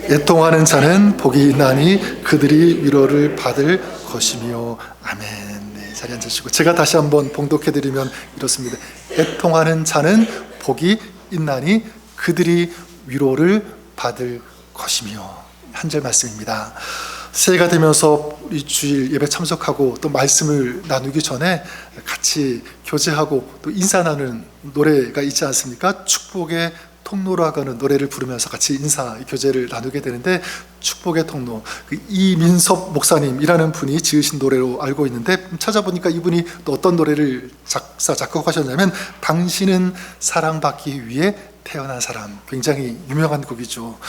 애통하는 자는 복이 있나니 그들이 위로를 받을 것이며. 아멘. 네, 자리에 앉으시고 제가 다시 한번 봉독해드리면 이렇습니다. 애통하는 자는 복이 있나니 그들이 위로를 받을 것이며. 한 절 말씀입니다. 새해가 되면서 우리 주일 예배 참석하고 또 말씀을 나누기 전에 같이 교제하고 또 인사 나누는 노래가 있지 않습니까? 축복의 통로라고 하는 노래를 부르면서 같이 인사 교제를 나누게 되는데, 축복의 통로, 이민섭 목사님이라는 분이 지으신 노래로 알고 있는데, 찾아보니까 이분이 또 어떤 노래를 작곡하셨냐면 당신은 사랑받기 위해 태어난 사람, 굉장히 유명한 곡이죠.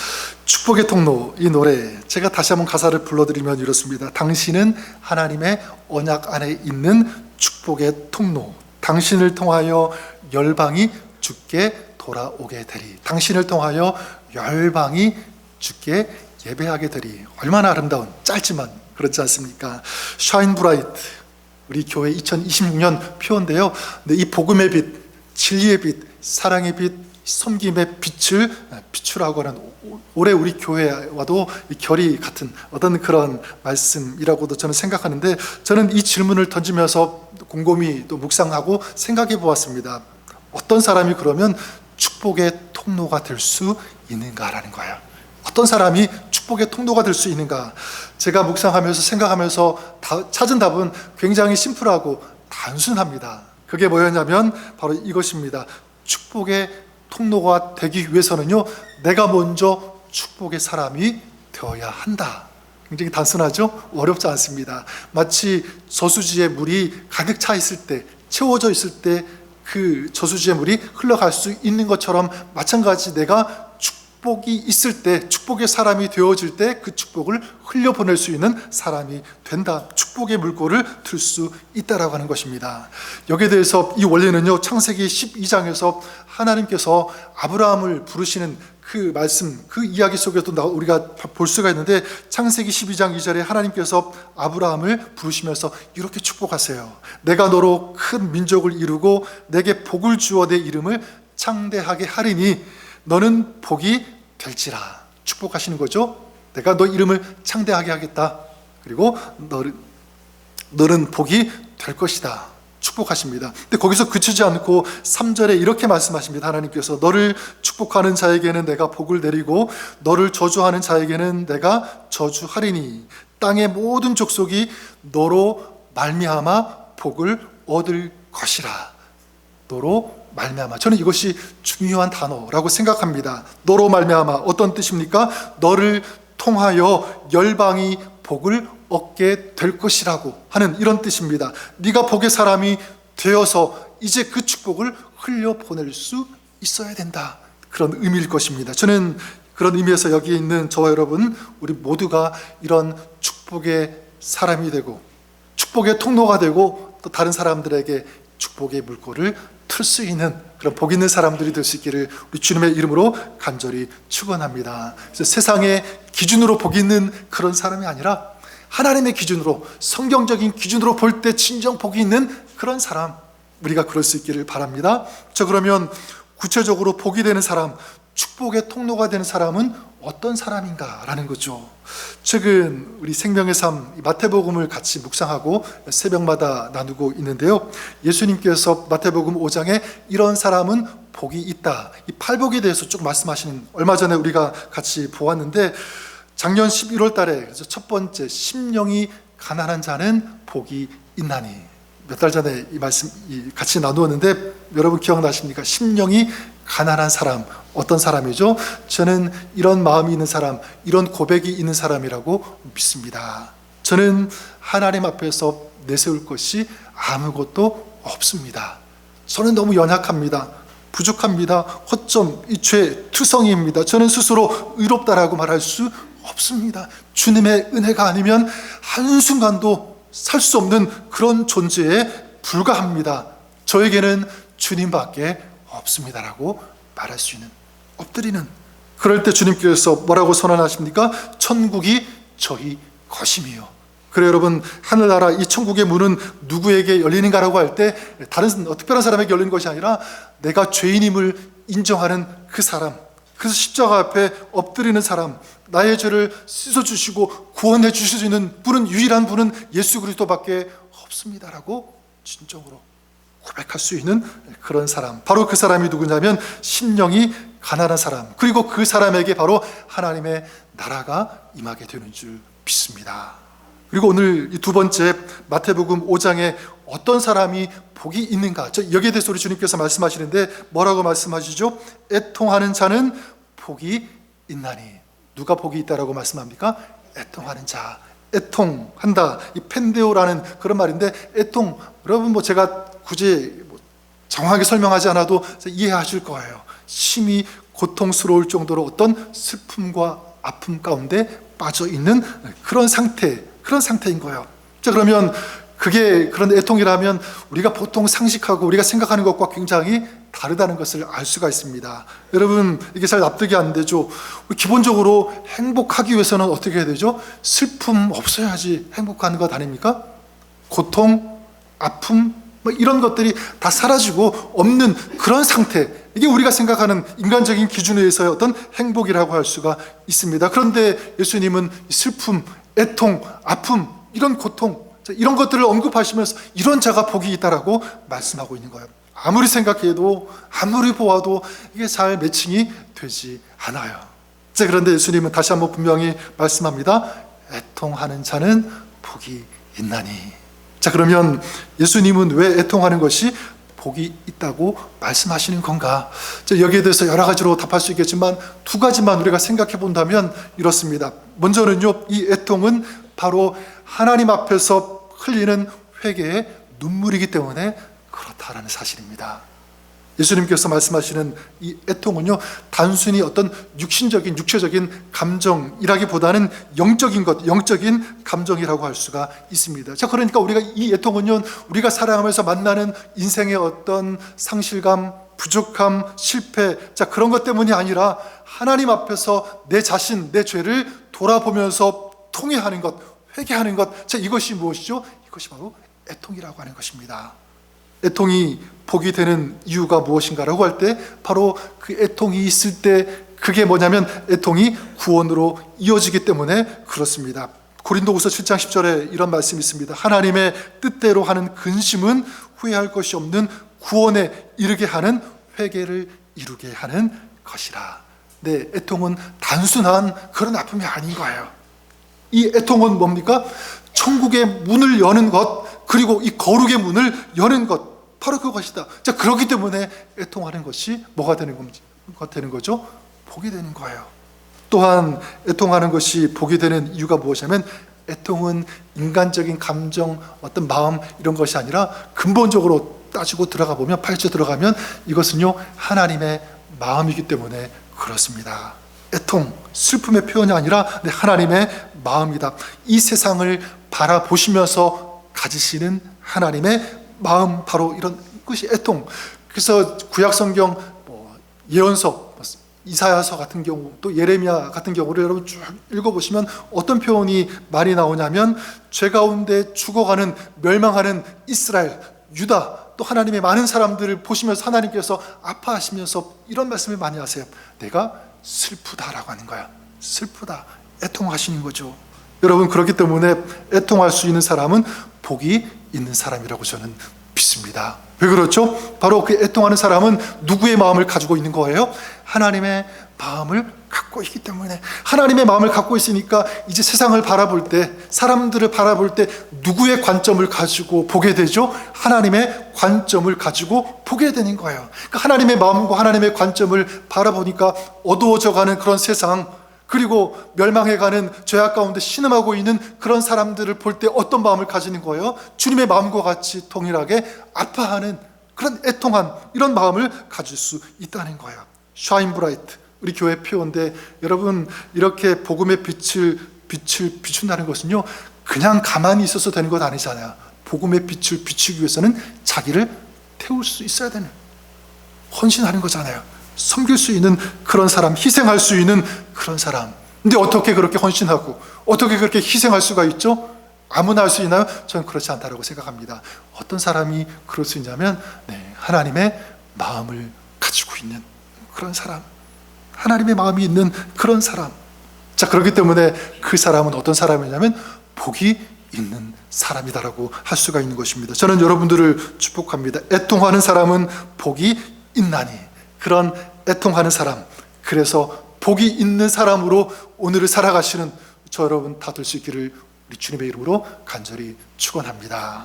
축복의 통로, 이 노래 제가 다시 한번 가사를 불러드리면 이렇습니다. 당신은 하나님의 언약 안에 있는 축복의 통로, 당신을 통하여 열방이 주께 돌아오게 되리. 당신을 통하여 열방이 주께 예배하게 되리. 얼마나 아름다운, 짧지만 그렇지 않습니까? Shine Bright, 우리 교회 2026년 표어인데요. 근데 이 복음의 빛, 진리의 빛, 사랑의 빛, 섬김의 빛을 비추라고 하는, 올해 우리 교회와도 결이 같은 어떤 그런 말씀이라고도 저는 생각하는데, 저는 이 질문을 던지면서 곰곰이 또 묵상하고 생각해 보았습니다. 어떤 사람이 그러면 축복의 통로가 될 수 있는가라는 거예요. 어떤 사람이 축복의 통로가 될 수 있는가? 제가 묵상하면서 생각하면서 찾은 답은 굉장히 심플하고 단순합니다. 그게 뭐였냐면 바로 이것입니다. 축복의 통로가 되기 위해서는요, 내가 먼저 축복의 사람이 되어야 한다. 굉장히 단순하죠? 어렵지 않습니다. 마치 저수지에 물이 가득 차 있을 때, 채워져 있을 때 그 저수지의 물이 흘러갈 수 있는 것처럼, 마찬가지 내가 축복이 있을 때, 축복의 사람이 되어질 때 그 축복을 흘려보낼 수 있는 사람이 된다. 축복의 물꼬를 틀 수 있다라고 하는 것입니다. 여기에 대해서 이 원리는요, 창세기 12장에서 하나님께서 아브라함을 부르시는 그 말씀, 그 이야기 속에도 우리가 볼 수가 있는데, 창세기 12장 2절에 하나님께서 아브라함을 부르시면서 이렇게 축복하세요. 내가 너로 큰 민족을 이루고 내게 복을 주어 내 이름을 창대하게 하리니 너는 복이 될지라. 축복하시는 거죠. 내가 너 이름을 창대하게 하겠다. 그리고 너는 복이 될 것이다. 축복하십니다. 근데 거기서 그치지 않고 3절에 이렇게 말씀하십니다. 하나님께서 너를 축복하는 자에게는 내가 복을 내리고 너를 저주하는 자에게는 내가 저주하리니 땅의 모든 족속이 너로 말미암아 복을 얻을 것이라. 너로 말미암아. 저는 이것이 중요한 단어라고 생각합니다. 너로 말미암아, 어떤 뜻입니까? 너를 통하여 열방이 복을 얻게 될 것이라고 하는 이런 뜻입니다. 네가 복의 사람이 되어서 이제 그 축복을 흘려보낼 수 있어야 된다. 그런 의미일 것입니다. 저는 그런 의미에서 여기 있는 저와 여러분, 우리 모두가 이런 축복의 사람이 되고 축복의 통로가 되고 또 다른 사람들에게 축복의 물꼬를 틀 수 있는 그런 복 있는 사람들이 될 수 있기를 우리 주님의 이름으로 간절히 축원합니다. 그래서 세상의 기준으로 복 있는 그런 사람이 아니라 하나님의 기준으로, 성경적인 기준으로 볼 때 진정 복이 있는 그런 사람, 우리가 그럴 수 있기를 바랍니다. 자, 그러면 구체적으로 복이 되는 사람, 축복의 통로가 되는 사람은 어떤 사람인가라는 거죠. 최근 우리 생명의 삶 마태복음을 같이 묵상하고 새벽마다 나누고 있는데요, 예수님께서 마태복음 5장에 이런 사람은 복이 있다, 이 팔복에 대해서 쭉 말씀하시는, 얼마 전에 우리가 같이 보았는데, 작년 11월 달에 첫 번째 심령이 가난한 자는 복이 있나니, 몇 달 전에 이 말씀 같이 나누었는데 여러분 기억나십니까? 심령이 가난한 사람, 어떤 사람이죠? 저는 이런 마음이 있는 사람, 이런 고백이 있는 사람이라고 믿습니다. 저는 하나님 앞에서 내세울 것이 아무것도 없습니다. 저는 너무 연약합니다. 부족합니다. 허점, 이 죄 투성이입니다. 저는 스스로 의롭다라고 말할 수 없습니다. 주님의 은혜가 아니면 한순간도 살 수 없는 그런 존재에 불과합니다. 저에게는 주님밖에 없습니다라고 말할 수 있는, 엎드리는, 그럴 때 주님께서 뭐라고 선언하십니까? 천국이 저희 것임이요. 그래 여러분, 하늘나라 이 천국의 문은 누구에게 열리는가라고 할 때 다른 특별한 사람에게 열리는 것이 아니라 내가 죄인임을 인정하는 그 사람, 그래서 십자가 앞에 엎드리는 사람, 나의 죄를 씻어주시고 구원해 주실 수 있는 분은, 유일한 분은 예수 그리스도밖에 없습니다라고 진정으로 고백할 수 있는 그런 사람, 바로 그 사람이 누구냐면 심령이 가난한 사람, 그리고 그 사람에게 바로 하나님의 나라가 임하게 되는 줄 믿습니다. 그리고 오늘 이 두 번째, 마태복음 5장에 어떤 사람이 복이 있는가, 여기에 대해서 우리 주님께서 말씀하시는데 뭐라고 말씀하시죠? 애통하는 자는 복이 있나니. 누가 복이 있다라고 말씀합니까? 애통하는 자. 애통한다, 이 펜데오라는 그런 말인데, 애통, 여러분 제가 굳이 정확하게 설명하지 않아도 이해하실 거예요. 심히 고통스러울 정도로 어떤 슬픔과 아픔 가운데 빠져 있는 그런 상태인 거예요. 자, 그러면 그게 그런 애통이라면 우리가 보통 상식하고 우리가 생각하는 것과 굉장히 다르다는 것을 알 수가 있습니다. 여러분, 이게 잘 납득이 안 되죠. 기본적으로 행복하기 위해서는 어떻게 해야 되죠? 슬픔 없어야지 행복한 것 아닙니까? 고통, 아픔, 이런 것들이 다 사라지고 없는 그런 상태, 이게 우리가 생각하는 인간적인 기준에 의해서의 어떤 행복이라고 할 수가 있습니다. 그런데 예수님은 슬픔, 애통, 아픔, 이런 고통, 이런 것들을 언급하시면서 이런 자가 복이 있다라고 말씀하고 있는 거예요. 아무리 생각해도, 아무리 보아도 이게 잘 매칭이 되지 않아요. 자, 그런데 예수님은 다시 한번 분명히 말씀합니다. 애통하는 자는 복이 있나니. 자, 그러면 예수님은 왜 애통하는 것이 복이 있다고 말씀하시는 건가? 자, 여기에 대해서 여러 가지로 답할 수 있겠지만 두 가지만 우리가 생각해 본다면 이렇습니다. 먼저는요, 이 애통은 바로 하나님 앞에서 흘리는 회개의 눈물이기 때문에 그렇다라는 사실입니다. 예수님께서 말씀하시는 이 애통은요, 단순히 어떤 육체적인 감정이라기보다는 영적인 것, 영적인 감정이라고 할 수가 있습니다. 자, 그러니까 우리가 이 애통은요, 우리가 살아가면서 만나는 인생의 어떤 상실감, 부족함, 실패, 자, 그런 것 때문이 아니라 하나님 앞에서 내 자신, 내 죄를 돌아보면서 통회하는 것, 회개하는 것, 자, 이것이 무엇이죠? 이것이 바로 애통이라고 하는 것입니다. 애통이 복이 되는 이유가 무엇인가라고 할 때 바로 그 애통이 있을 때, 그게 뭐냐면 애통이 구원으로 이어지기 때문에 그렇습니다. 고린도후서 7장 10절에 이런 말씀이 있습니다. 하나님의 뜻대로 하는 근심은 후회할 것이 없는 구원에 이르게 하는 회개를 이루게 하는 것이라. 네, 애통은 단순한 그런 아픔이 아닌 거예요. 이 애통은 뭡니까? 천국의 문을 여는 것, 그리고 이 거룩의 문을 여는 것, 바로 그것이다. 자, 그렇기 때문에 애통하는 것이 뭐가 되는 거죠? 복이 되는 거예요. 또한 애통하는 것이 복이 되는 이유가 무엇이냐면, 애통은 인간적인 감정, 어떤 마음, 이런 것이 아니라 근본적으로 따지고 들어가 보면, 파헤쳐 들어가면 이것은요, 하나님의 마음이기 때문에 그렇습니다. 애통, 슬픔의 표현이 아니라 하나님의 마음이다. 이 세상을 바라보시면서 가지시는 하나님의 마음, 바로 이런 것이 애통. 그래서 구약성경 예언서, 이사야서 같은 경우, 또 예레미야 같은 경우를 여러분 쭉 읽어보시면 어떤 표현이 많이 나오냐면, 죄 가운데 죽어가는, 멸망하는 이스라엘, 유다, 또 하나님의 많은 사람들을 보시면서 하나님께서 아파하시면서 이런 말씀을 많이 하세요. 내가 슬프다라고 하는 거야. 슬프다, 애통하시는 거죠. 여러분, 그렇기 때문에 애통할 수 있는 사람은 복이 있는 사람이라고 저는 믿습니다. 왜 그렇죠? 바로 그 애통하는 사람은 누구의 마음을 가지고 있는 거예요? 하나님의 마음을 갖고 있기 때문에. 하나님의 마음을 갖고 있으니까 이제 세상을 바라볼 때, 사람들을 바라볼 때 누구의 관점을 가지고 보게 되죠? 하나님의 관점을 가지고 보게 되는 거예요. 그러니까 하나님의 마음과 하나님의 관점을 바라보니까 어두워져가는 그런 세상, 그리고 멸망해가는 죄악 가운데 신음하고 있는 그런 사람들을 볼 때 어떤 마음을 가지는 거예요? 주님의 마음과 같이 동일하게 아파하는 그런 애통한 이런 마음을 가질 수 있다는 거예요. 샤인브라이트, 우리 교회 표어인데, 여러분, 이렇게 복음의 빛을 비춘다는 것은요, 그냥 가만히 있어서 되는 것 아니잖아요. 복음의 빛을 비추기 위해서는 자기를 태울 수 있어야 되는, 헌신하는 거잖아요. 섬길 수 있는 그런 사람, 희생할 수 있는 그런 사람. 근데 어떻게 그렇게 헌신하고 어떻게 그렇게 희생할 수가 있죠? 아무나 할 수 있나요? 저는 그렇지 않다고 생각합니다. 어떤 사람이 그럴 수 있냐면, 하나님의 마음을 가지고 있는 그런 사람. 하나님의 마음이 있는 그런 사람. 자, 그렇기 때문에 그 사람은 어떤 사람이냐면 복이 있는 사람이다라고 할 수가 있는 것입니다. 저는 여러분들을 축복합니다. 애통하는 사람은 복이 있나니. 그런 애통하는 사람, 그래서 복이 있는 사람으로 오늘을 살아가시는 저 여러분 다 될 수 있기를 우리 주님의 이름으로 간절히 축원합니다.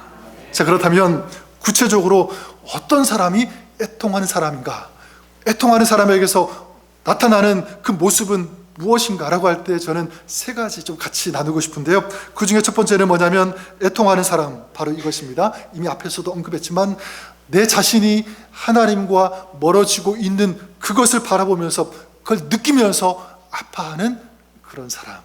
자, 그렇다면 구체적으로 어떤 사람이 애통하는 사람인가? 애통하는 사람에게서 나타나는 그 모습은 무엇인가라고 할 때 저는 세 가지 좀 같이 나누고 싶은데요. 그 중에 첫 번째는 뭐냐면 애통하는 사람, 바로 이것입니다. 이미 앞에서도 언급했지만 내 자신이 하나님과 멀어지고 있는 그것을 바라보면서 그걸 느끼면서 아파하는 그런 사람,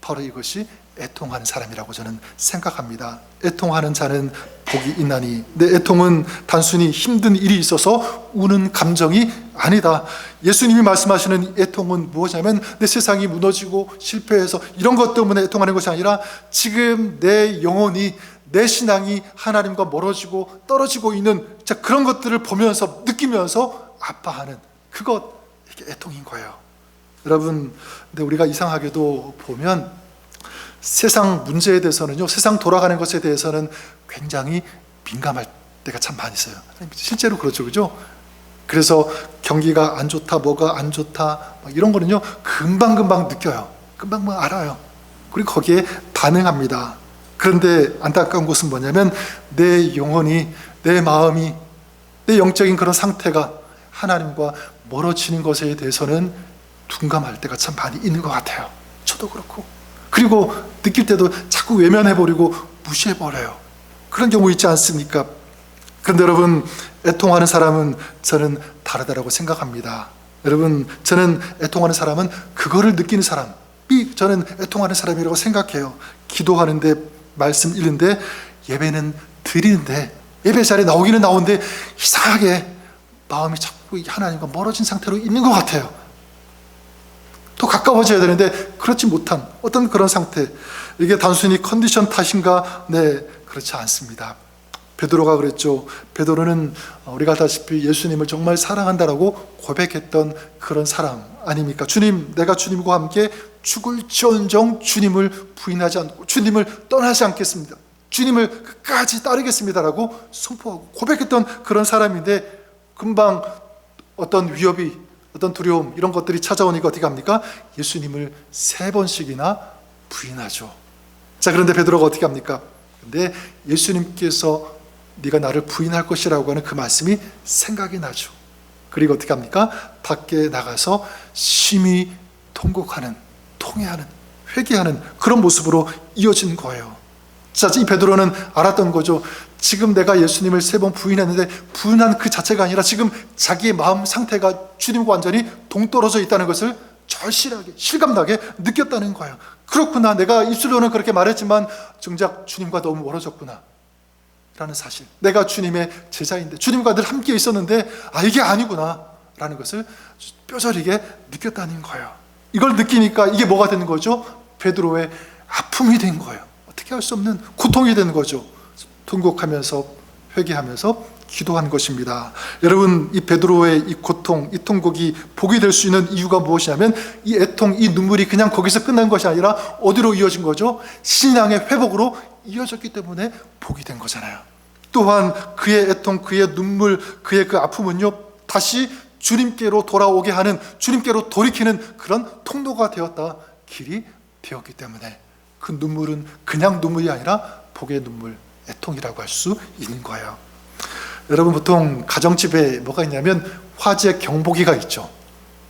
바로 이것이 애통하는 사람이라고 저는 생각합니다. 애통하는 자는 복이 있나니. 내 애통은 단순히 힘든 일이 있어서 우는 감정이 아니다. 예수님이 말씀하시는 애통은 무엇이냐면 내 세상이 무너지고 실패해서 이런 것 때문에 애통하는 것이 아니라 지금 내 영혼이, 내 신앙이 하나님과 멀어지고 떨어지고 있는 그런 것들을 보면서 느끼면서 아파하는 그것, 이게 애통인 거예요. 여러분, 근데 우리가 이상하게도 보면 세상 문제에 대해서는요, 세상 돌아가는 것에 대해서는 굉장히 민감할 때가 참 많이 있어요. 실제로 그렇죠, 그죠? 그래서 경기가 안 좋다, 뭐가 안 좋다, 이런 거는요, 금방금방 느껴요. 금방 알아요. 그리고 거기에 반응합니다. 그런데 안타까운 것은 뭐냐면 내 영혼이, 내 마음이, 내 영적인 그런 상태가 하나님과 멀어지는 것에 대해서는 둔감할 때가 참 많이 있는 것 같아요. 저도 그렇고. 그리고 느낄 때도 자꾸 외면해버리고 무시해버려요. 그런 경우 있지 않습니까? 그런데 여러분, 애통하는 사람은 저는 다르다고 생각합니다. 여러분, 저는 애통하는 사람은 그거를 느끼는 사람이 저는 애통하는 사람이라고 생각해요. 기도하는데, 말씀 읽는데, 예배는 드리는데, 예배 자리에 나오기는 나오는데 이상하게 마음이 자꾸 하나님과 멀어진 상태로 있는 것 같아요. 더 가까워져야 되는데 그렇지 못한 어떤 그런 상태. 이게 단순히 컨디션 탓인가? 네, 그렇지 않습니다. 베드로가 그랬죠. 베드로는 우리가 알다시피 예수님을 정말 사랑한다라고 고백했던 그런 사람 아닙니까? 주님, 내가 주님과 함께 죽을지언정 주님을 부인하지 않고 주님을 떠나지 않겠습니다. 주님을 끝까지 따르겠습니다라고 선포하고 고백했던 그런 사람인데 금방 어떤 위협이, 어떤 두려움, 이런 것들이 찾아오니까 어떻게 합니까? 예수님을 3번씩이나 부인하죠. 자, 그런데 베드로가 어떻게 합니까? 근데 예수님께서 네가 나를 부인할 것이라고 하는 그 말씀이 생각이 나죠. 그리고 어떻게 합니까? 밖에 나가서 심히 통곡하는, 통회하는, 회개하는 그런 모습으로 이어진 거예요. 자, 이 베드로는 알았던 거죠. 지금 내가 예수님을 3번 부인했는데 부인한 그 자체가 아니라 지금 자기의 마음 상태가 주님과 완전히 동떨어져 있다는 것을 절실하게, 실감나게 느꼈다는 거예요. 그렇구나, 내가 입술로는 그렇게 말했지만 정작 주님과 너무 멀어졌구나 라는 사실. 내가 주님의 제자인데, 주님과 늘 함께 있었는데 이게 아니구나 라는 것을 뼈저리게 느꼈다는 거예요. 이걸 느끼니까 이게 뭐가 되는 거죠? 베드로의 아픔이 된 거예요. 어떻게 할 수 없는 고통이 되는 거죠. 통곡하면서 회개하면서 기도한 것입니다. 여러분, 이 베드로의 이 고통, 이 통곡이 복이 될 수 있는 이유가 무엇이냐면 이 애통, 이 눈물이 그냥 거기서 끝난 것이 아니라 어디로 이어진 거죠? 신앙의 회복으로 이어졌기 때문에 복이 된 거잖아요. 또한 그의 애통, 그의 눈물, 그의 그 아픔은요, 다시 주님께로 돌아오게 하는, 주님께로 돌이키는 그런 통로가 되었다, 길이 되었기 때문에 그 눈물은 그냥 눈물이 아니라 복의 눈물, 애통이라고 할 수 있는 거예요. 여러분, 보통 가정집에 뭐가 있냐면 화재 경보기가 있죠.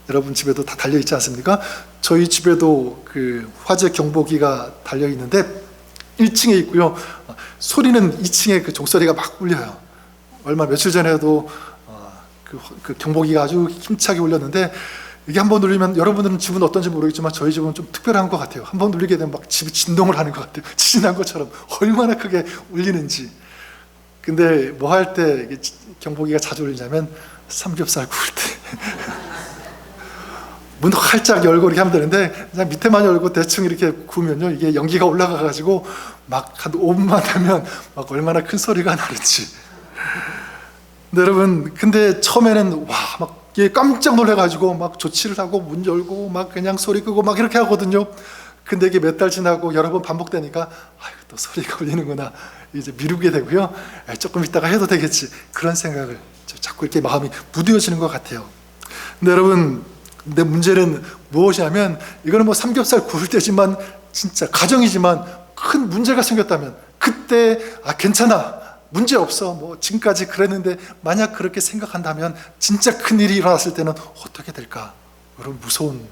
여러분 집에도 다 달려 있지 않습니까? 저희 집에도 그 화재 경보기가 달려 있는데 1층에 있고요. 소리는 2층에 그 종소리가 막 울려요. 며칠 전에도 그 경보기가 아주 힘차게 울렸는데 이게 한번 눌리면, 여러분들은 집은 어떤지 모르겠지만 저희 집은 좀 특별한 것 같아요. 한번 눌리게 되면 막 집이 진동을 하는 것 같아요. 지진 난 것처럼 얼마나 크게 울리는지. 근데 뭐 할 때 경보기가 자주 울리냐면 삼겹살 구울 때 문 활짝 열고 이렇게 하면 되는데 그냥 밑에만 열고 대충 이렇게 구우면요, 이게 연기가 올라가가지고 막 한 5분만 되면 막 얼마나 큰 소리가 나는지. 근데 여러분, 근데 처음에는 막 깜짝 놀래가지고 막 조치를 하고 문 열고 막 그냥 소리 끄고 막 이렇게 하거든요. 근데 이게 몇 달 지나고 여러 번 반복되니까 아유, 또 소리가 울리는구나, 이제 미루게 되고요. 조금 있다가 해도 되겠지, 그런 생각을 자꾸 이렇게 마음이 무뎌지는 것 같아요. 근데 여러분, 근데 문제는 무엇이냐면, 이거는 뭐 삼겹살 구울 때지만 진짜 가정이지만 큰 문제가 생겼다면 그때 괜찮아, 문제 없어, 뭐 지금까지 그랬는데, 만약 그렇게 생각한다면 진짜 큰 일이 일어났을 때는 어떻게 될까? 여러분, 무서운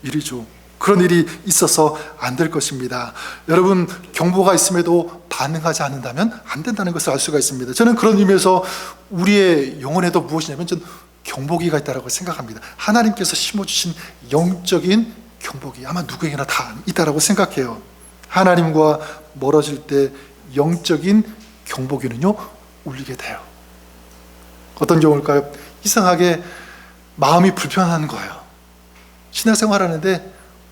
일이죠. 그런 일이 있어서 안 될 것입니다. 여러분, 경보가 있음에도 반응하지 않는다면 안 된다는 것을 알 수가 있습니다. 저는 그런 의미에서 우리의 영혼에도 무엇이냐면, 저는 경보기가 있다고 생각합니다. 하나님께서 심어주신 영적인 경보기, 아마 누구에게나 다 있다고 생각해요. 하나님과 멀어질 때 영적인 경보기는요, 울리게 돼요. 어떤 경우일까요? 이상하게 마음이 불편한 거예요. 신앙생활 하는데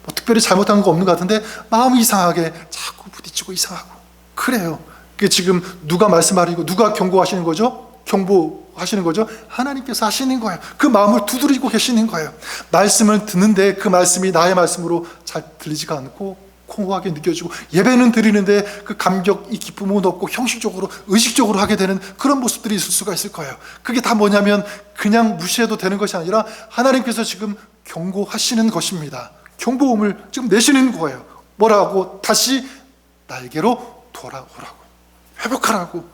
뭐 특별히 잘못한 거 없는 것 같은데 마음이 이상하게 자꾸 부딪히고 이상하고 그래요. 그게 지금 누가 말씀하시고 누가 경고하시는 거죠? 경보하시는 거죠? 하나님께서 하시는 거예요. 그 마음을 두드리고 계시는 거예요. 말씀을 듣는데 그 말씀이 나의 말씀으로 잘 들리지가 않고 공허하게 느껴지고, 예배는 드리는데 그 감격, 이 기쁨은 없고 형식적으로, 의식적으로 하게 되는 그런 모습들이 있을 수가 있을 거예요. 그게 다 뭐냐면 그냥 무시해도 되는 것이 아니라 하나님께서 지금 경고하시는 것입니다. 경보음을 지금 내시는 거예요. 뭐라고? 다시 나에게로 돌아오라고, 회복하라고.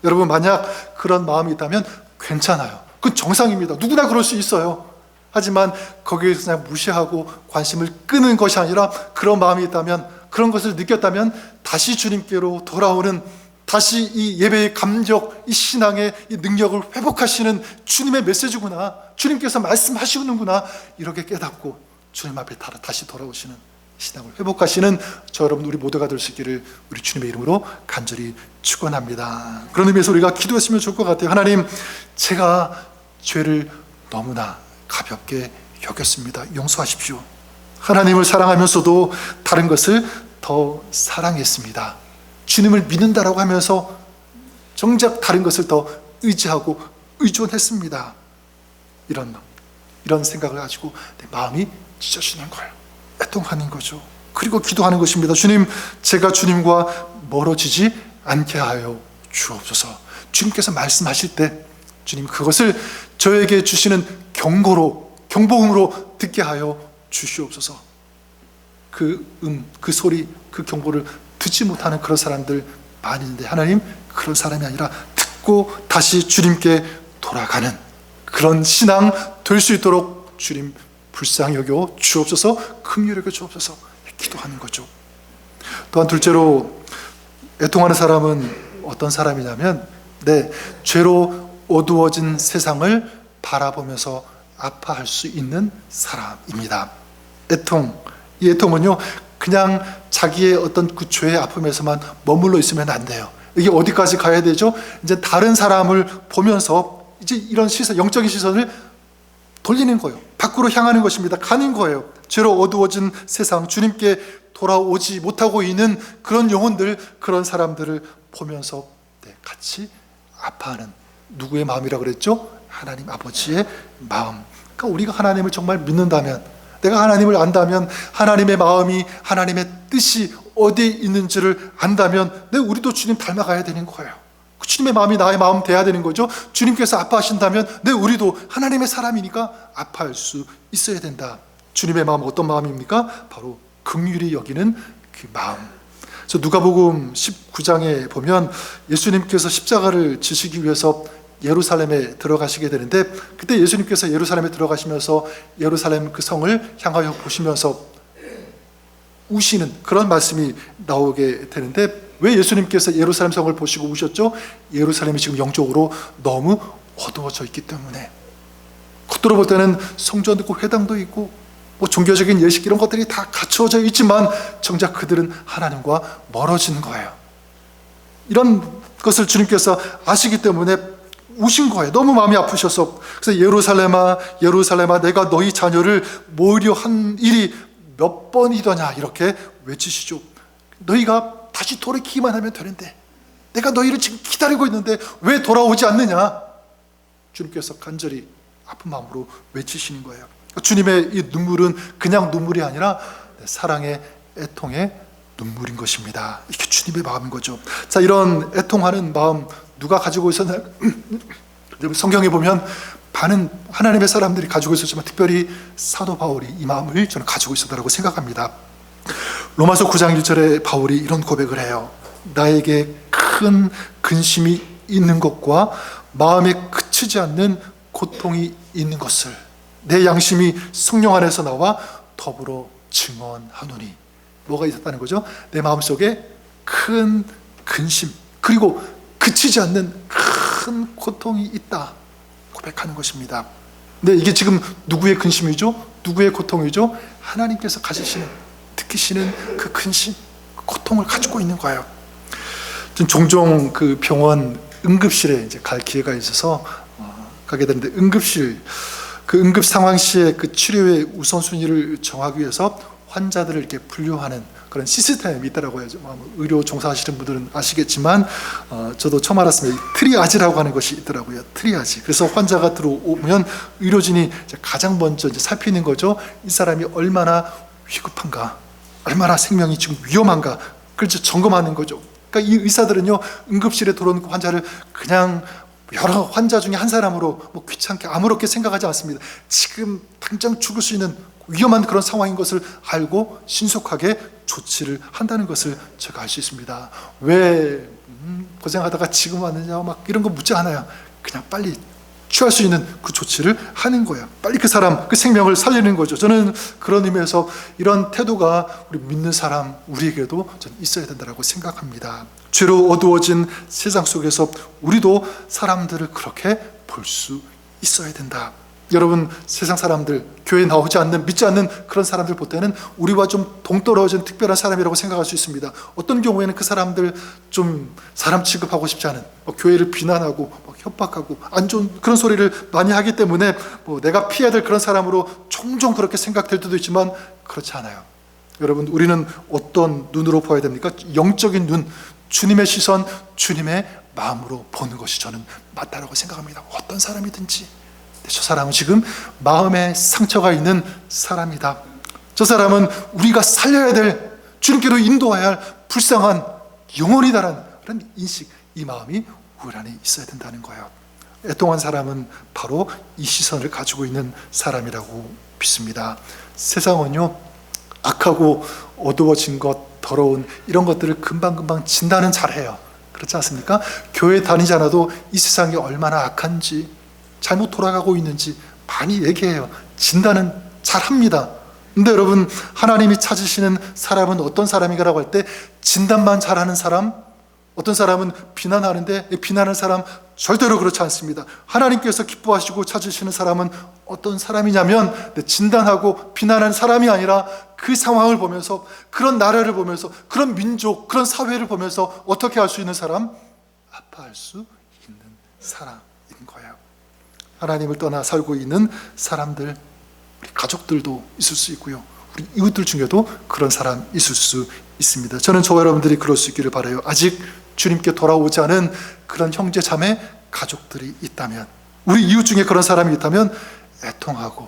여러분, 만약 그런 마음이 있다면 괜찮아요. 그건 정상입니다. 누구나 그럴 수 있어요. 하지만 거기에서 그냥 무시하고 관심을 끄는 것이 아니라, 그런 마음이 있다면, 그런 것을 느꼈다면 다시 주님께로 돌아오는, 다시 이 예배의 감격, 이 신앙의 이 능력을 회복하시는 주님의 메시지구나, 주님께서 말씀하시는구나, 이렇게 깨닫고 주님 앞에 다시 돌아오시는, 신앙을 회복하시는 저 여러분, 우리 모두가 될 수 있기를 우리 주님의 이름으로 간절히 축원합니다. 그런 의미에서 우리가 기도했으면 좋을 것 같아요. 하나님, 제가 죄를 너무나 가볍게 여겼습니다. 용서하십시오. 하나님을 사랑하면서도 다른 것을 더 사랑했습니다. 주님을 믿는다라고 하면서 정작 다른 것을 더 의지하고 의존했습니다. 이런 생각을 가지고 내 마음이 찢어지는 거예요. 애통하는 거죠. 그리고 기도하는 것입니다. 주님, 제가 주님과 멀어지지 않게 하여 주옵소서. 주님께서 말씀하실 때 주님, 그것을 저에게 주시는 경고로, 경보음으로 듣게 하여 주시옵소서. 그 소리, 그 경보를 듣지 못하는 그런 사람들 많이 있는데, 하나님, 그런 사람이 아니라 듣고 다시 주님께 돌아가는 그런 신앙 될 수 있도록 주님 불쌍히 여겨 주옵소서, 긍휼히 여겨 주옵소서 기도하는 거죠. 또한 둘째로, 애통하는 사람은 어떤 사람이냐면, 죄로 어두워진 세상을 바라보면서 아파할 수 있는 사람입니다. 이 애통은요, 그냥 자기의 어떤 그 죄의 아픔에서만 머물러 있으면 안 돼요. 이게 어디까지 가야 되죠? 이제 다른 사람을 보면서 이제 이런 시선, 영적인 시선을 돌리는 거예요. 밖으로 향하는 것입니다. 가는 거예요. 죄로 어두워진 세상, 주님께 돌아오지 못하고 있는 그런 영혼들, 그런 사람들을 보면서 같이 아파하는, 누구의 마음이라고 그랬죠? 하나님 아버지의 마음. 그러니까 우리가 하나님을 정말 믿는다면, 내가 하나님을 안다면, 하나님의 마음이, 하나님의 뜻이 어디에 있는지를 안다면, 우리도 주님 닮아가야 되는 거예요. 주님의 마음이 나의 마음 돼야 되는 거죠. 주님께서 아파하신다면 우리도 하나님의 사람이니까 아파할 수 있어야 된다. 주님의 마음은 어떤 마음입니까? 바로 긍휼히 여기는 그 마음. 그래서 누가복음 19장에 보면 예수님께서 십자가를 지시기 위해서 예루살렘에 들어가시게 되는데, 그때 예수님께서 예루살렘에 들어가시면서 예루살렘 그 성을 향하여 보시면서 우시는 그런 말씀이 나오게 되는데, 왜 예수님께서 예루살렘 성을 보시고 우셨죠? 예루살렘이 지금 영적으로 너무 어두워져 있기 때문에. 겉으로 볼 때는 성전도 있고 회당도 있고 뭐 종교적인 예식 이런 것들이 다 갖추어져 있지만 정작 그들은 하나님과 멀어진 거예요. 이런 것을 주님께서 아시기 때문에 우신 거예요. 너무 마음이 아프셔서. 그래서 예루살렘아, 예루살렘아, 내가 너희 자녀를 모으려 한 일이 몇 번이더냐, 이렇게 외치시죠. 너희가 다시 돌이키기만 하면 되는데, 내가 너희를 지금 기다리고 있는데 왜 돌아오지 않느냐? 주님께서 간절히 아픈 마음으로 외치시는 거예요. 주님의 이 눈물은 그냥 눈물이 아니라 사랑의 애통의 눈물인 것입니다. 이게 주님의 마음인 거죠. 자, 이런 애통하는 마음 누가 가지고 있었나요? 성경에 보면 많은 하나님의 사람들이 가지고 있었지만 특별히 사도 바울이 이 마음을 저는 가지고 있었다고 생각합니다. 로마서 9장 1절에 바울이 이런 고백을 해요. 나에게 큰 근심이 있는 것과 마음에 그치지 않는 고통이 있는 것을 내 양심이 성령 안에서 나와 더불어 증언하노니. 뭐가 있었다는 거죠? 내 마음속에 큰 근심 그리고 그치지 않는 큰 고통이 있다 고백하는 것입니다. 근데 이게 지금 누구의 근심이죠? 누구의 고통이죠? 하나님께서 가지시는, 느끼시는 그 근심, 그 고통을 가지고 있는 거예요. 종종 그 병원 응급실에 이제 갈 기회가 있어서 가게 되는데, 그 응급 상황 시에 그 치료의 우선순위를 정하기 위해서 환자들을 이렇게 분류하는 그런 시스템이 있더라고요. 의료 종사하시는 분들은 아시겠지만 저도 처음 알았습니다. 트리아지라고 하는 것이 있더라고요. 트리아지. 그래서 환자가 들어오면 의료진이 가장 먼저 이제 살피는 거죠. 이 사람이 얼마나 위급한가, 얼마나 생명이 지금 위험한가, 그걸 점검하는 거죠. 그러니까 이 의사들은요, 응급실에 들어온 그 환자를 그냥 여러 환자 중에 한 사람으로 귀찮게 아무렇게 생각하지 않습니다. 지금 당장 죽을 수 있는 위험한 그런 상황인 것을 알고 신속하게 조치를 한다는 것을 제가 알 수 있습니다. 왜 고생하다가 지금 왔느냐 막 이런 거 묻지 않아요. 그냥 빨리 취할 수 있는 그 조치를 하는 거예요. 빨리 그 사람, 그 생명을 살리는 거죠. 저는 그런 의미에서 이런 태도가 우리 믿는 사람, 우리에게도 저는 있어야 된다고 생각합니다. 죄로 어두워진 세상 속에서 우리도 사람들을 그렇게 볼 수 있어야 된다. 여러분, 세상 사람들, 교회에 나오지 않는, 믿지 않는 그런 사람들 볼 때는 우리와 좀 동떨어진 특별한 사람이라고 생각할 수 있습니다. 어떤 경우에는 그 사람들 좀 사람 취급하고 싶지 않은, 교회를 비난하고 협박하고 안 좋은 그런 소리를 많이 하기 때문에 내가 피해야 될 그런 사람으로 종종 그렇게 생각될 때도 있지만 그렇지 않아요. 여러분, 우리는 어떤 눈으로 봐야 됩니까? 영적인 눈, 주님의 시선, 주님의 마음으로 보는 것이 저는 맞다라고 생각합니다. 어떤 사람이든지 저 사람은 지금 마음에 상처가 있는 사람이다. 저 사람은 우리가 살려야 될, 주님께로 인도해야 할 불쌍한 영혼이다라는 그런 인식, 이 마음이 우리 안에 있어야 된다는 거예요. 애통한 사람은 바로 이 시선을 가지고 있는 사람이라고 믿습니다. 세상은요, 악하고 어두워진 것, 더러운 이런 것들을 금방금방 진단은 잘해요. 그렇지 않습니까? 교회 다니지 않아도 이 세상이 얼마나 악한지, 잘못 돌아가고 있는지 많이 얘기해요. 진단은 잘합니다. 근데 여러분, 하나님이 찾으시는 사람은 어떤 사람인가라고 할 때 진단만 잘하는 사람, 어떤 사람은 비난하는데 비난하는 사람, 절대로 그렇지 않습니다. 하나님께서 기뻐하시고 찾으시는 사람은 어떤 사람이냐면 진단하고 비난하는 사람이 아니라 그 상황을 보면서, 그런 나라를 보면서, 그런 민족, 그런 사회를 보면서 어떻게 할 수 있는 사람? 아파할 수 있는 사람인 거예요. 하나님을 떠나 살고 있는 사람들, 우리 가족들도 있을 수 있고요, 우리 이웃들 중에도 그런 사람 있을 수 있습니다. 저는 저와 여러분들이 그럴 수 있기를 바라요. 아직 주님께 돌아오지 않은 그런 형제 자매 가족들이 있다면, 우리 이웃 중에 그런 사람이 있다면 애통하고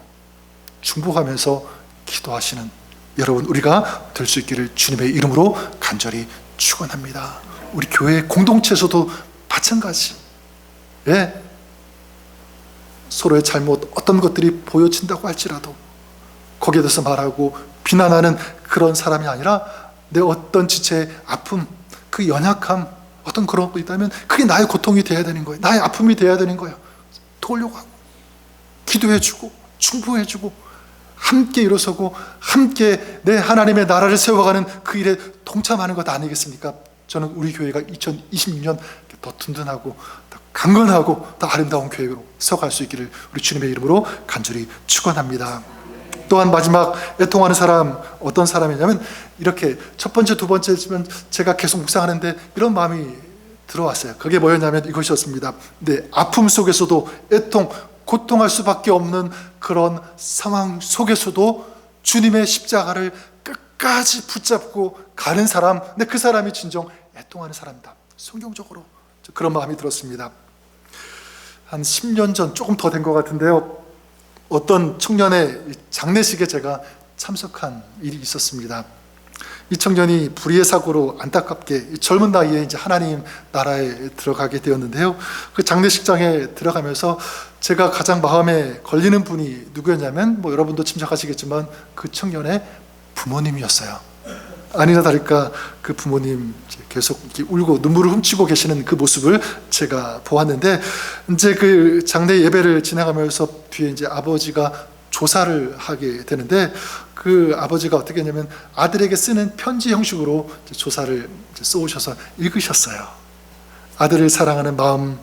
중보하면서 기도하시는 여러분, 우리가 될 수 있기를 주님의 이름으로 간절히 축원합니다. 우리 교회 공동체에서도 마찬가지. 예, 서로의 잘못, 어떤 것들이 보여진다고 할지라도 거기에 대해서 말하고 비난하는 그런 사람이 아니라 내 어떤 지체의 아픔, 그 연약함, 어떤 그런 거 있다면 그게 나의 고통이 되어야 되는 거예요. 나의 아픔이 되어야 되는 거예요. 도우려고 하고 기도해주고 중보해주고 함께 일어서고 함께 내 하나님의 나라를 세워가는 그 일에 동참하는 것 아니겠습니까? 저는 우리 교회가 2026년 더 든든하고 더 강건하고 더 아름다운 교회로 서갈 수 있기를 우리 주님의 이름으로 간절히 축원합니다. 또한 마지막 애통하는 사람, 어떤 사람이냐면 이렇게 첫 번째, 두 번째지만 제가 계속 묵상하는데 이런 마음이 들어왔어요. 그게 뭐였냐면 이것이었습니다. 네, 아픔 속에서도 애통, 고통할 수밖에 없는 그런 상황 속에서도 주님의 십자가를 끝까지 붙잡고 가는 사람, 근데 그 사람이 진정 애통하는 사람이다. 성경적으로 그런 마음이 들었습니다. 한 10년 전, 조금 더 된 것 같은데요, 어떤 청년의 장례식에 제가 참석한 일이 있었습니다. 이 청년이 불의의 사고로 안타깝게 젊은 나이에 이제 하나님 나라에 들어가게 되었는데요. 그 장례식장에 들어가면서 제가 가장 마음에 걸리는 분이 누구였냐면, 여러분도 짐작하시겠지만 그 청년의 부모님이었어요. 아니나 다를까 그 부모님 계속 이렇게 울고 눈물을 훔치고 계시는 그 모습을 제가 보았는데, 이제 그 장례 예배를 지나가면서 뒤에 이제 아버지가 조사를 하게 되는데, 그 아버지가 어떻게 했냐면 아들에게 쓰는 편지 형식으로 조사를 써오셔서 읽으셨어요. 아들을 사랑하는 마음,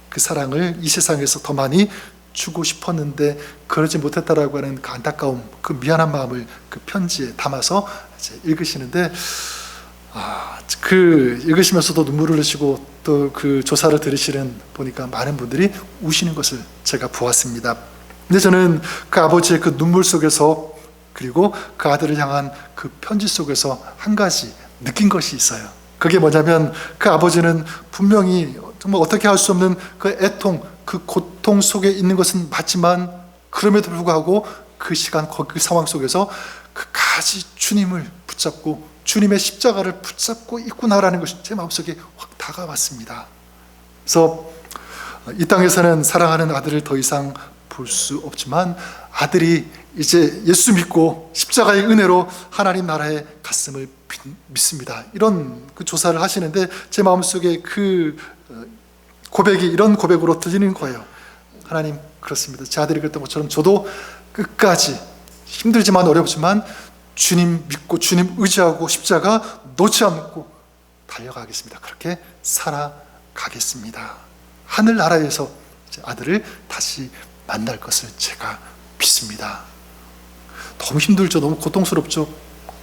그 사랑을 이 세상에서 더 많이 주고 싶었는데 그러지 못했다라고 하는 그 안타까움, 그 미안한 마음을 그 편지에 담아서 이제 읽으시는데, 그 읽으시면서도 눈물을 흘리시고 또 그 조사를 들으시는 보니까 많은 분들이 우시는 것을 제가 보았습니다. 근데 저는 그 아버지의 그 눈물 속에서, 그리고 그 아들을 향한 그 편지 속에서 한 가지 느낀 것이 있어요. 그게 뭐냐면, 그 아버지는 분명히 정말 어떻게 할 수 없는 그 애통, 그 고통 속에 있는 것은 맞지만, 그럼에도 불구하고 그 시간, 그 상황 속에서 끝까지 주님을 붙잡고 주님의 십자가를 붙잡고 있구나라는 것이 제 마음속에 확 다가왔습니다. 그래서 이 땅에서는 사랑하는 아들을 더 이상 볼 수 없지만, 아들이 이제 예수 믿고 십자가의 은혜로 하나님 나라에 갔음을 믿습니다. 이런 그 조사를 하시는데, 제 마음속에 그 고백이 이런 고백으로 들리는 거예요. 하나님, 그렇습니다. 제 아들이 그랬던 것처럼 저도 끝까지 힘들지만 어렵지만 주님 믿고 주님 의지하고 십자가 놓지 않고 달려가겠습니다. 그렇게 살아가겠습니다. 하늘나라에서 제 아들을 다시 만날 것을 제가 믿습니다. 너무 힘들죠. 너무 고통스럽죠.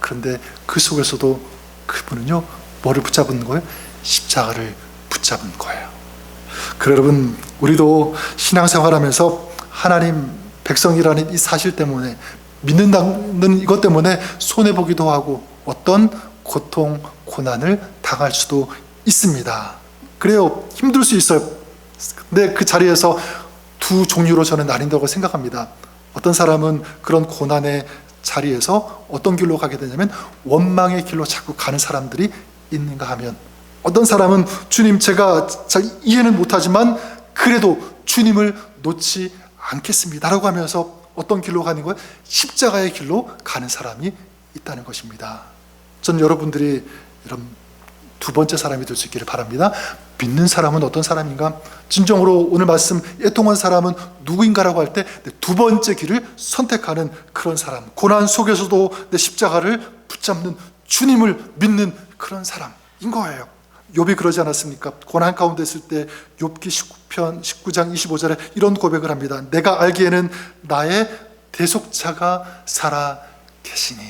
그런데 그 속에서도 그분은요, 뭐를 붙잡은 거예요? 십자가를 붙잡은 거예요. 그래, 여러분, 우리도 신앙생활하면서 하나님 백성이라는 이 사실 때문에, 믿는다는 이것 때문에 손해보기도 하고 어떤 고통, 고난을 당할 수도 있습니다. 그래요, 힘들 수 있어요. 근데 그 자리에서 두 종류로 저는 나뉜다고 생각합니다. 어떤 사람은 그런 고난의 자리에서 어떤 길로 가게 되냐면 원망의 길로 자꾸 가는 사람들이 있는가 하면, 어떤 사람은 주님, 제가 잘 이해는 못하지만 그래도 주님을 놓지 않겠습니다 라고 하면서 어떤 길로 가는 거예요? 십자가의 길로 가는 사람이 있다는 것입니다. 저는 여러분들이 이런 두 번째 사람이 될 수 있기를 바랍니다. 믿는 사람은 어떤 사람인가? 진정으로 오늘 말씀 애통한 사람은 누구인가라고 할 때 두 번째 길을 선택하는 그런 사람, 고난 속에서도 내 십자가를 붙잡는 주님을 믿는 그런 사람인 거예요. 욥이 그러지 않았습니까? 고난 가운데 있을 때 욥기 19편 19장 25절에 이런 고백을 합니다. 내가 알기에는 나의 대속자가 살아 계시니.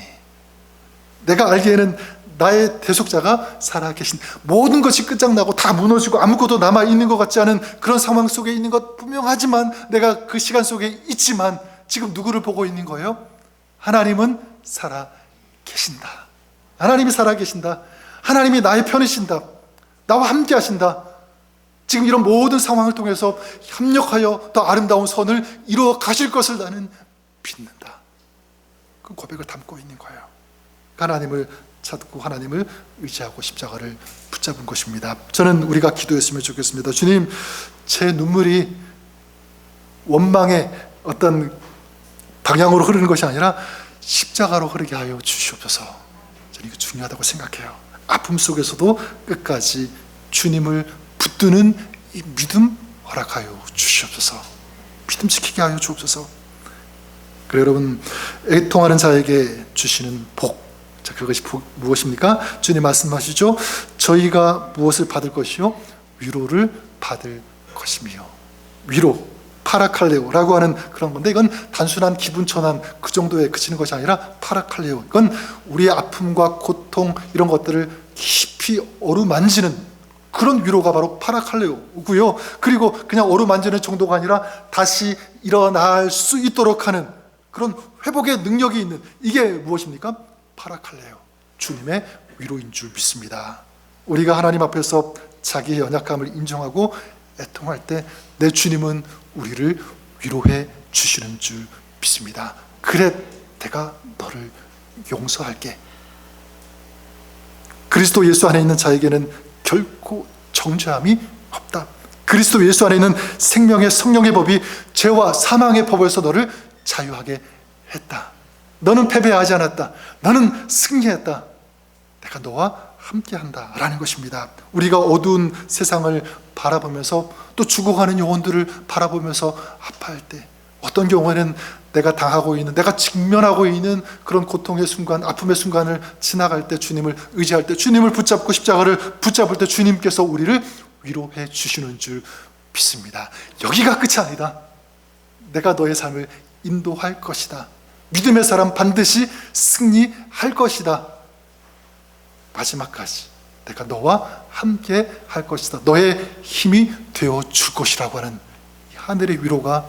내가 알기에는 나의 대속자가 살아 계신, 모든 것이 끝장나고 다 무너지고 아무것도 남아있는 것 같지 않은 그런 상황 속에 있는 것 분명하지만, 내가 그 시간 속에 있지만 지금 누구를 보고 있는 거예요? 하나님은 살아 계신다. 하나님이 살아 계신다. 하나님이 나의 편이신다. 나와 함께 하신다. 지금 이런 모든 상황을 통해서 협력하여 더 아름다운 선을 이루어 가실 것을 나는 믿는다. 그 고백을 담고 있는 거예요. 하나님을 찾고 하나님을 의지하고 십자가를 붙잡은 것입니다. 저는 우리가 기도했으면 좋겠습니다. 주님, 제 눈물이 원망의 어떤 방향으로 흐르는 것이 아니라 십자가로 흐르게 하여 주시옵소서. 저는 이거 중요하다고 생각해요. 아픔 속에서도 끝까지 주님을 붙드는 이 믿음 허락하여 주시옵소서. 믿음 지키게 하여 주옵소서. 그래, 여러분, 애통하는 자에게 주시는 복, 자, 그것이 무엇입니까? 주님 말씀하시죠. 저희가 무엇을 받을 것이요? 위로를 받을 것이며. 위로, 파라칼레오라고 하는 그런 건데, 이건 단순한 기분 전환 그 정도에 그치는 것이 아니라 파라칼레오, 이건 우리의 아픔과 고통 이런 것들을 깊이 어루만지는 그런 위로가 바로 파라칼레오고요. 그리고 그냥 어루만지는 정도가 아니라 다시 일어날 수 있도록 하는 그런 회복의 능력이 있는, 이게 무엇입니까? 파라칼레오, 주님의 위로인 줄 믿습니다. 우리가 하나님 앞에서 자기의 연약함을 인정하고 애통할 때 내 주님은 우리를 위로해 주시는 줄 믿습니다. 그래, 내가 너를 용서할게. 그리스도 예수 안에 있는 자에게는 결코 정죄함이 없다. 그리스도 예수 안에 있는 생명의 성령의 법이 죄와 사망의 법에서 너를 자유하게 했다. 너는 패배하지 않았다. 너는 승리했다. 내가 너와 함께한다 라는 것입니다. 우리가 어두운 세상을 바라보면서 또 죽어가는 영혼들을 바라보면서 아파할 때, 어떤 경우에는 내가 당하고 있는, 내가 직면하고 있는 그런 고통의 순간, 아픔의 순간을 지나갈 때, 주님을 의지할 때, 주님을 붙잡고 십자가를 붙잡을 때 주님께서 우리를 위로해 주시는 줄 믿습니다. 여기가 끝이 아니다. 내가 너의 삶을 인도할 것이다. 믿음의 사람 반드시 승리할 것이다. 마지막까지 내가 너와 함께 할 것이다. 너의 힘이 되어 줄 것이라고 하는 하늘의 위로가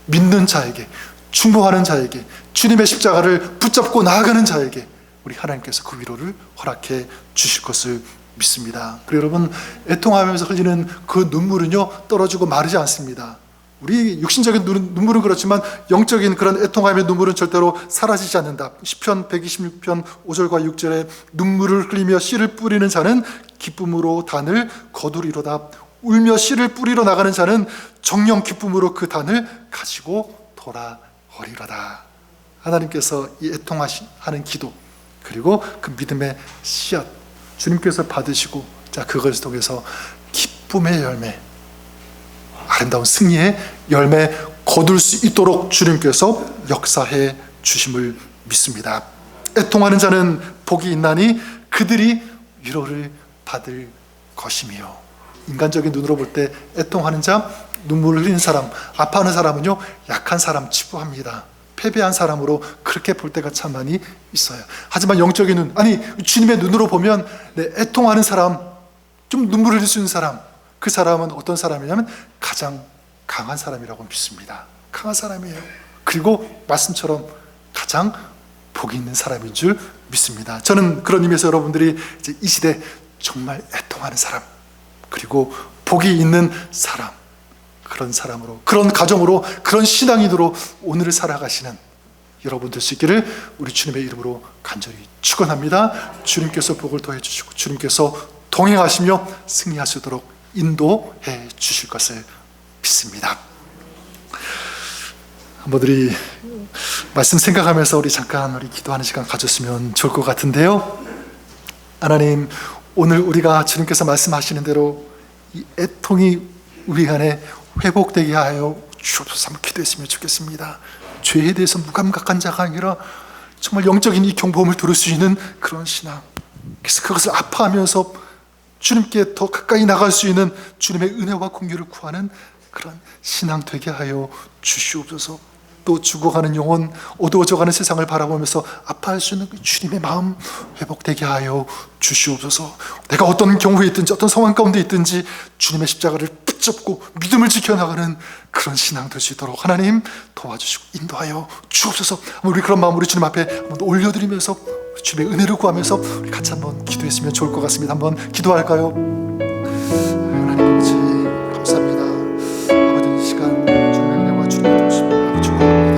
믿는 자에게, 충고하는 자에게, 주님의 십자가를 붙잡고 나아가는 자에게 우리 하나님께서 그 위로를 허락해 주실 것을 믿습니다. 그리고 여러분, 애통하면서 흘리는 그 눈물은요, 떨어지고 마르지 않습니다. 우리 육신적인 눈물은 그렇지만 영적인 그런 애통함의 눈물은 절대로 사라지지 않는다. 시편 126편 5절과 6절에 눈물을 흘리며 씨를 뿌리는 자는 기쁨으로 단을 거두리로다. 울며 씨를 뿌리러 나가는 자는 정령 기쁨으로 그 단을 가지고 돌아오리로다. 하나님께서 이 애통하는 기도, 그리고 그 믿음의 씨앗 주님께서 받으시고, 자, 그것을 통해서 기쁨의 열매, 아름다운 승리의 열매 거둘 수 있도록 주님께서 역사해 주심을 믿습니다. 애통하는 자는 복이 있나니 그들이 위로를 받을 것이며. 인간적인 눈으로 볼 때 애통하는 자, 눈물을 흘리는 사람, 아파하는 사람은요, 약한 사람 치부합니다. 패배한 사람으로 그렇게 볼 때가 참 많이 있어요. 하지만 영적인 눈, 아니 주님의 눈으로 보면 애통하는 사람, 좀 눈물을 흘릴 수 있는 사람, 그 사람은 어떤 사람이냐면 가장 강한 사람이라고 믿습니다. 강한 사람이에요. 그리고 말씀처럼 가장 복이 있는 사람인 줄 믿습니다. 저는 그런 의미에서 여러분들이 이제 이 시대 정말 애통하는 사람, 그리고 복이 있는 사람, 그런 사람으로, 그런 가정으로, 그런 신앙인으로 오늘을 살아가시는 여러분 될 수 있기를 우리 주님의 이름으로 간절히 축원합니다. 주님께서 복을 더해 주시고 주님께서 동행하시며 승리하시도록 인도해 주실 것을 믿습니다. 한번들이 말씀 생각하면서 우리 잠깐 기도하는 시간 가졌으면 좋을 것 같은데요. 하나님, 오늘 우리가 주님께서 말씀하시는 대로 이 애통이 우리 안에 회복되게 하여 주옵소서. 한번 기도했으면 좋겠습니다. 죄에 대해서 무감각한 자가 아니라 정말 영적인 이 경보음을 들을 수 있는 그런 신앙, 그래서 그것을 아파하면서 주님께 더 가까이 나갈 수 있는 주님의 은혜와 긍휼을 구하는 그런 신앙 되게 하여 주시옵소서. 또 죽어가는 영혼, 어두워져가는 세상을 바라보면서 아파할 수 있는 주님의 마음 회복되게 하여 주시옵소서. 내가 어떤 경우에 있든지 어떤 상황 가운데 있든지 주님의 십자가를 붙잡고 믿음을 지켜나가는 그런 신앙 될 수 있도록 하나님 도와주시고 인도하여 주옵소서. 우리 그런 마음 우리 주님 앞에 한번 올려드리면서 주님의 은혜를 구하면서 우리 같이 한번 기도했으면 좋을 것 같습니다. 한번 기도할까요? 하나님 아버지 감사합니다. 아버지 이 시간 주님의 은혜와 주님의 도우심 아버지 축원합니다.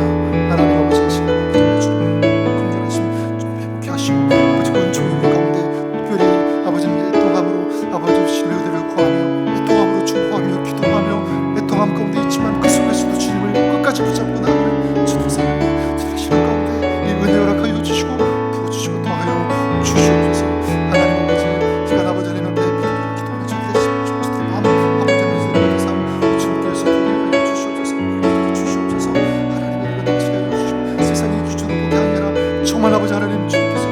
하나님 아버지 이 시간 주님의 긍휼하심 좀 회복케 하시고 아버지 그런 종의 가운데 특별히 아버지의 애통함으로 아버지 주님의 은혜를 구하며 애통함으로 충고하며 기도하며 애통함 가운데 있지만 그 속에서도 주님을 끝까지 붙잡고 나가는 주님 사랑의 주님의 시간 가운데 이 은혜 허락하여 주시고 부어주시고 더하여 주시옵소서. 하나님 아버지 시간 아버지 하나님 앞에 기도하는 저희들 주님의 마음 아버지 하나님의 삶 주님께서 동행하여 주시옵소서. 하나님의 은혜가 넘치게 하여 주시고 세상의 기준으로 보게 아니라 정말 아버지 하나님 주님께서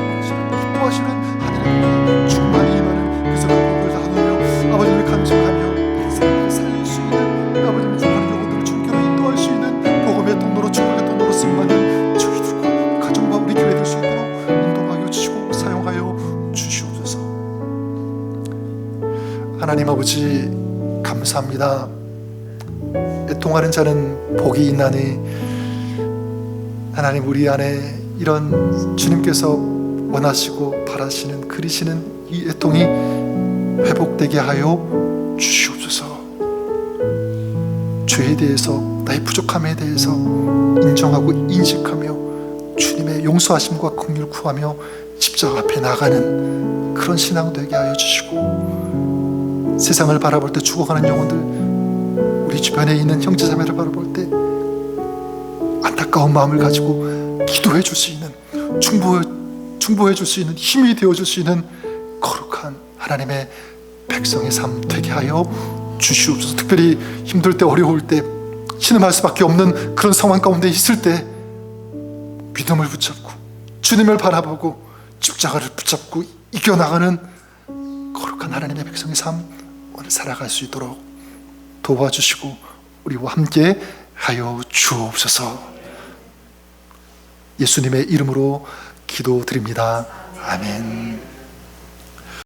기뻐하시는 하늘의 충만히 임하는 그래서 그 복을 나누며 아버지를 간증하며 이 사람을 살릴 수 있는 아버지의 중하는 영혼들을 주님께로 인도할 수 있는 복음의 통로로 축복의 통로로 쓰임받는 저희들과 가정과 우리 교회 될 수 있도록 인도하여 주시고 사용하여 주시옵소서. 하나님 아버지 감사합니다. 애통하는 자는 복이 있나니 하나님 우리 안에 이런 주님께서 원하시고 바라시는 그리시는 이 애통이 회복되게 하여 주시옵소서. 죄에 대해서 나의 부족함에 대해서 인정하고 인식하며 주님의 용서하심과 긍휼 구하며 십자가 앞에 나가는 그런 신앙 되게 하여 주시고, 세상을 바라볼 때 죽어가는 영혼들, 우리 주변에 있는 형제자매를 바라볼 때 안타까운 마음을 가지고 기도해 줄 수 있는, 중보해 줄 수 있는, 힘이 되어 줄 수 있는 거룩한 하나님의 백성의 삶 되게 하여 주시옵소서. 특별히 힘들 때, 어려울 때, 신음할 수밖에 없는 그런 상황 가운데 있을 때 믿음을 붙잡고 주님을 바라보고 십자가를 붙잡고 이겨나가는 거룩한 하나님의 백성의 삶 오늘 살아갈 수 있도록 도와주시고 우리와 함께 하여 주옵소서. 예수님의 이름으로 기도드립니다. 아멘.